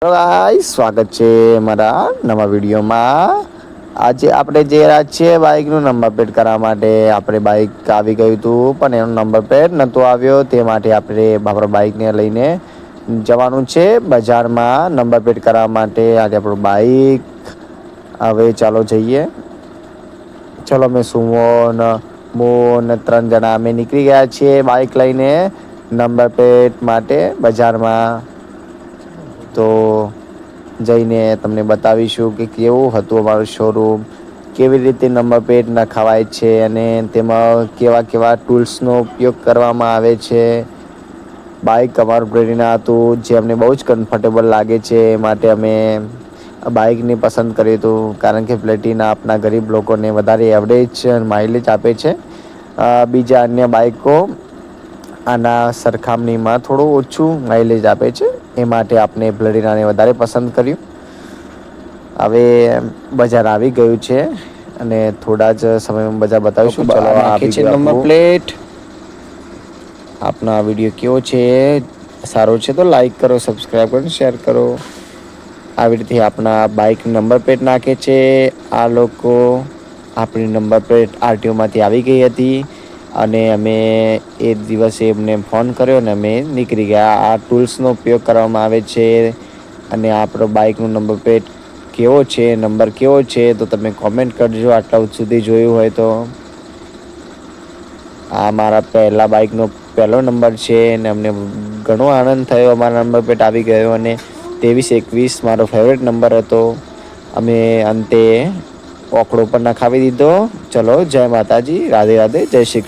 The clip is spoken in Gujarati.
હેલો ગાઈસ, સ્વાગત છે મારા નવા વિડીયોમાં. આજે આપણે જઈ રહ્યા છીએ બાઈકનું નંબર પ્લેટ કરવા માટે. આપણે બાઈક આવી ગયું હતું પણ એનો નંબર પ્લેટ નહોતો આવ્યો, તે માટે આપણે આપણા બાઈકને લઈને જવાનું છે બજારમાં નંબર પ્લેટ કરાવવા માટે. આજે આપણું બાઈક હવે ચાલો જઈએ. ચલો મેં સુમો ને 3 જણા અમે નીકળી ગયા છીએ બાઈક લઈને નંબર પ્લેટ માટે બજારમાં. તો જઈને તમને બતાવીશું કે કેવું હતું અમારું શોરૂમ, કેવી રીતે નંબર પ્લેટ નખાવાય છે અને તેમાં કેવા કેવા ટૂલ્સનો ઉપયોગ કરવામાં આવે છે. બાઈક અમારું પ્રેરીના હતું જે અમને બહુ જ કમ્ફર્ટેબલ લાગે છે, એ માટે અમે બાઈકને પસંદ કર્યું હતું. કારણ કે પ્લેટિના આપણા ગરીબ લોકોને વધારે એવરેજ માઇલેજ આપે છે. બીજા અન્ય બાઈકો આના સરખામણીમાં થોડું ઓછું માઇલેજ આપે છે, એ માટે આપણે પ્લેટિનાને વધારે પસંદ કર્યું. હવે બજાર આવી ગયું છે અને થોડા જ સમયમાં બજાર બતાવીશું. ચલો આ નાખે આવી છે ગયું નંબર આપણું. પ્લેટ. આપનો આ વિડીયો કેવો છે, સારો છે તો લાઈક કરો, સબસ્ક્રાઈબ કરો, શેર કરો. આવી રીતે આપણા બાઈક નંબર પ્લેટ નાખે છે આ લોકો. આપણી નંબર પ્લેટ આરટીઓમાંથી આવી ગઈ હતી અને અમે એ દિવસે એમને ફોન કર્યો ને અમે નીકળી ગયા. આ ટૂલ્સનો ઉપયોગ કરવામાં આવે છે અને આપણો બાઈકનો નંબર પ્લેટ કેવો છે, નંબર કેવો છે, તો તમે કોમેન્ટ કરજો. આટલા સુધી જોયું હોય તો. આ મારા પહેલા બાઈકનો પહેલો નંબર છે અને અમને ઘણો આનંદ થયો અમારા નંબર પ્લેટ આવી ગયો. અને 2321 મારો ફેવરેટ નંબર હતો. અમે અંતે ઓકળો પર નખાવી દીધો. ચલો, જય માતાજી, રાધે રાધે, જય શ્રી કૃષ્ણ.